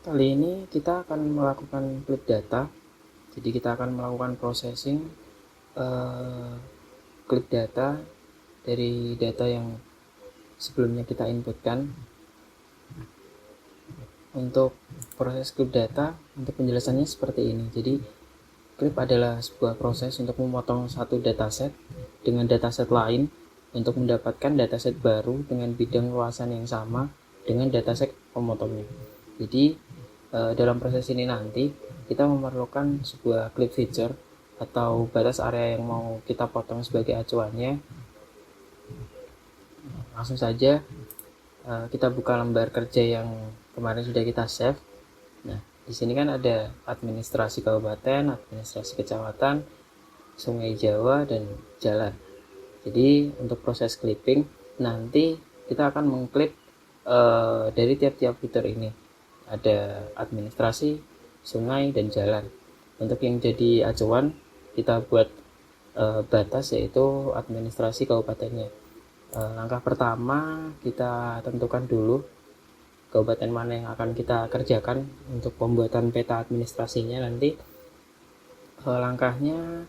Kali ini kita akan melakukan clip data. Jadi kita akan melakukan processing clip data dari data yang sebelumnya kita inputkan. Untuk proses clip data, untuk penjelasannya seperti ini. Jadi clip adalah sebuah proses untuk memotong satu dataset dengan dataset lain untuk mendapatkan dataset baru dengan bidang luasan yang sama dengan dataset pemotongnya. Jadi dalam proses ini nanti kita memerlukan sebuah clip feature atau batas area yang mau kita potong sebagai acuannya. Langsung saja kita buka lembar kerja yang kemarin sudah kita save. Nah, di sini kan ada administrasi kabupaten, administrasi kecamatan, sungai Jawa, dan jalan. Jadi untuk proses clipping nanti kita akan mengklip dari tiap-tiap fitur ini. Ada administrasi, sungai, dan jalan. Untuk yang jadi acuan kita buat batas yaitu administrasi kabupatennya. Langkah pertama kita tentukan dulu kabupaten mana yang akan kita kerjakan untuk pembuatan peta administrasinya nanti. Langkahnya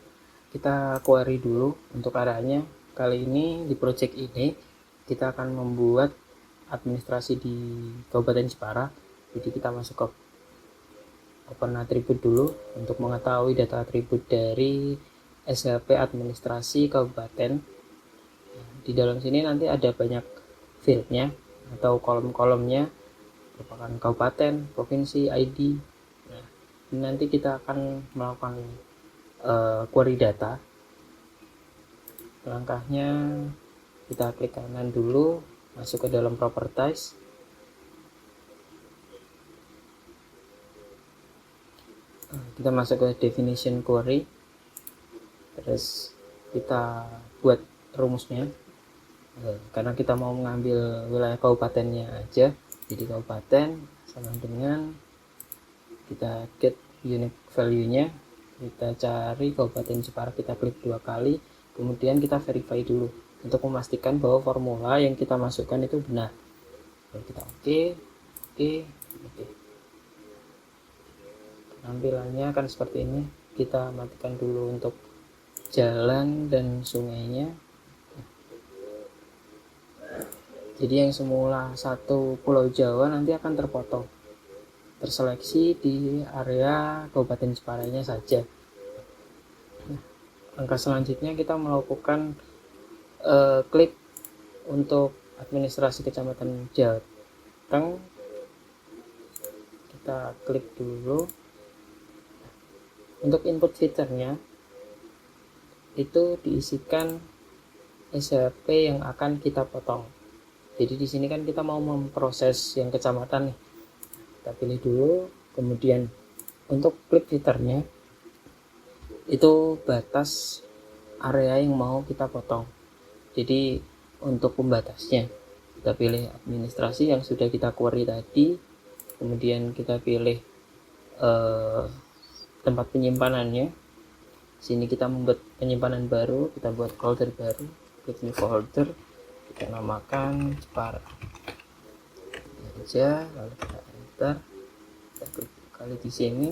kita query dulu untuk arahnya. Kali ini di project ini kita akan membuat administrasi di Kabupaten Jepara. Jadi kita masuk ke open atribut dulu untuk mengetahui data atribut dari SHP administrasi kabupaten. Di dalam sini nanti ada banyak fieldnya atau kolom-kolomnya merupakan kabupaten, provinsi, ID. Nah, nanti kita akan melakukan query data. Langkahnya kita klik kanan dulu, masuk ke dalam properties. Kita masuk ke definition query, terus kita buat rumusnya. Karena kita mau mengambil wilayah kabupatennya aja, jadi kabupaten sama dengan kita get unique value nya, kita cari Kabupaten Jepara, kita klik 2 kali, kemudian kita verify dulu untuk memastikan bahwa formula yang kita masukkan itu benar. Lalu kita oke. Tampilannya akan seperti ini. Kita matikan dulu untuk jalan dan sungainya. Jadi yang semula satu Pulau Jawa nanti akan terpotong, terseleksi di area Kabupaten Jeparanya saja. Nah, langkah selanjutnya kita melakukan klik untuk administrasi Kecamatan Jateng. Kita klik dulu. Untuk input fiturnya itu diisikan SHP yang akan kita potong. Jadi di sini kan kita mau memproses yang kecamatan nih. Kita pilih dulu, kemudian untuk klik fiturnya itu batas area yang mau kita potong. Jadi untuk pembatasnya kita pilih administrasi yang sudah kita query tadi, kemudian kita pilih tempat penyimpanannya. Sini kita membuat penyimpanan baru, kita buat folder baru, klik new folder, kita namakan Jepara aja, lalu kita enter, kita klik kali di sini.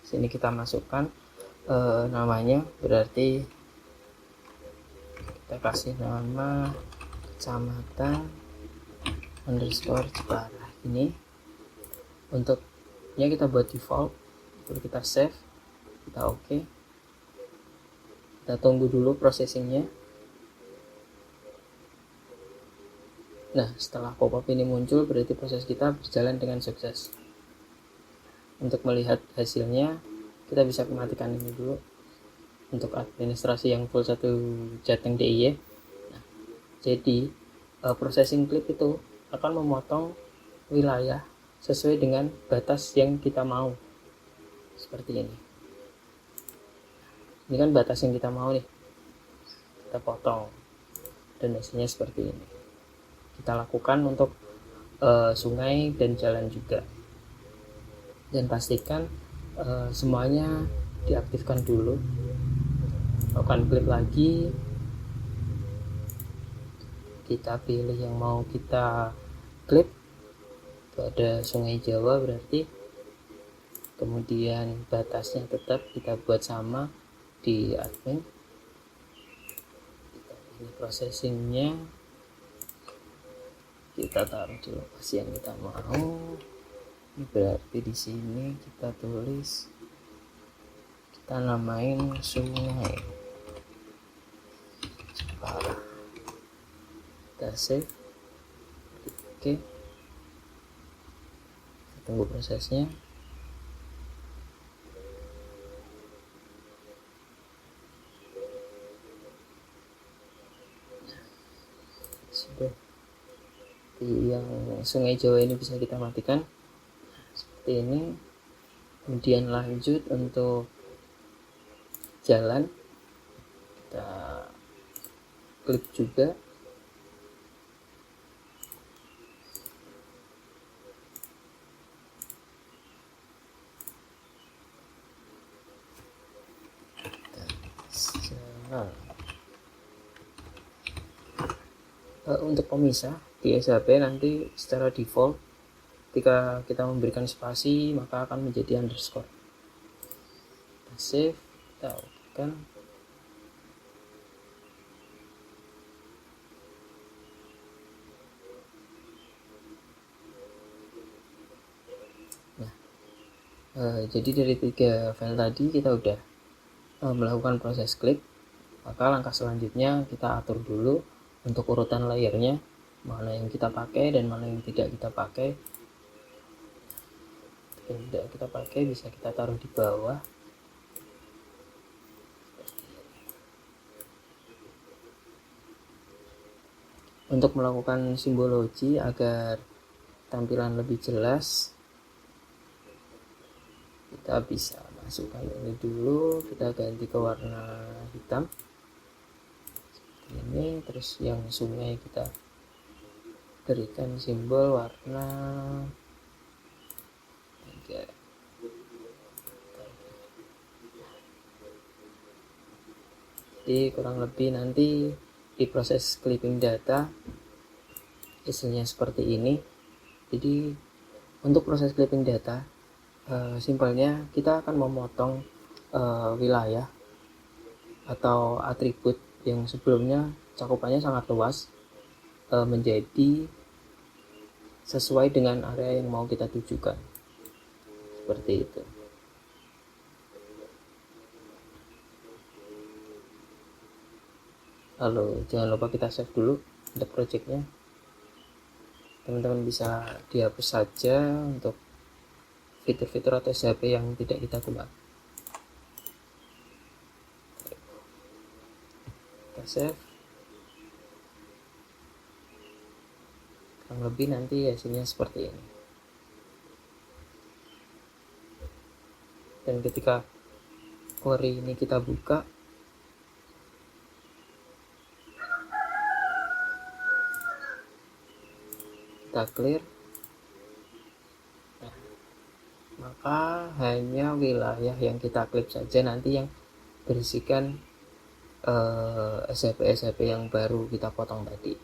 Sini kita masukkan namanya, berarti kita kasih nama kecamatan underscore Jepara. Ini untuknya kita buat default, lalu kita save, kita oke. Kita tunggu dulu processingnya. Nah, setelah pop-up ini muncul berarti proses kita berjalan dengan sukses. Untuk melihat hasilnya kita bisa matikan ini dulu untuk administrasi yang full 1 Jateng DIY. Nah, jadi processing clip itu akan memotong wilayah sesuai dengan batas yang kita mau, seperti ini. Ini kan batas yang kita mau nih, kita potong dan hasilnya seperti ini. Kita lakukan untuk sungai dan jalan juga, dan pastikan semuanya diaktifkan dulu. Lakukan klik lagi, kita pilih yang mau kita klik, pada Sungai Jawa berarti, kemudian batasnya tetap kita buat sama di admin. Ini processingnya kita taruh di lokasi yang kita mau. Ini berarti di sini kita tulis, kita namain sungai Jepara. Kita save. Oke, kita tunggu prosesnya. Sudah, yang Sungai Jawa ini bisa kita matikan seperti ini. Kemudian lanjut untuk jalan, kita klik juga. Jalan. Untuk pemisah di SHP nanti secara default ketika kita memberikan spasi maka akan menjadi underscore. Kita save, kita okekan. Nah, jadi dari 3 file tadi kita udah melakukan proses klik. Maka langkah selanjutnya kita atur dulu untuk urutan layernya, mana yang kita pakai dan mana yang tidak kita pakai. Yang tidak kita pakai bisa kita taruh di bawah. Untuk melakukan simbologi agar tampilan lebih jelas, kita bisa masukkan ini dulu, kita ganti ke warna hitam ini. Terus yang sungai kita berikan simbol warna 3. Jadi kurang lebih nanti di proses clipping data hasilnya seperti ini. Jadi untuk proses clipping data simpelnya kita akan memotong wilayah atau atribut yang sebelumnya cakupannya sangat luas menjadi sesuai dengan area yang mau kita tujukan, seperti itu. Lalu jangan lupa kita save dulu untuk projectnya. Teman-teman bisa dihapus saja untuk fitur-fitur atau SHP yang tidak kita gunakan. Kita save. Kurang lebih nanti hasilnya seperti ini. Dan ketika query ini kita buka, kita clear, nah, maka hanya wilayah yang kita klik saja nanti yang berisikan SHP yang baru kita potong tadi,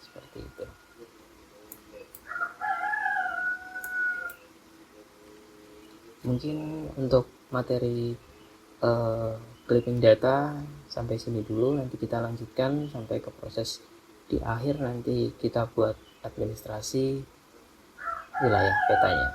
seperti itu. Mungkin untuk materi clipping data sampai sini dulu, nanti kita lanjutkan sampai ke proses di akhir, nanti kita buat administrasi wilayah petanya.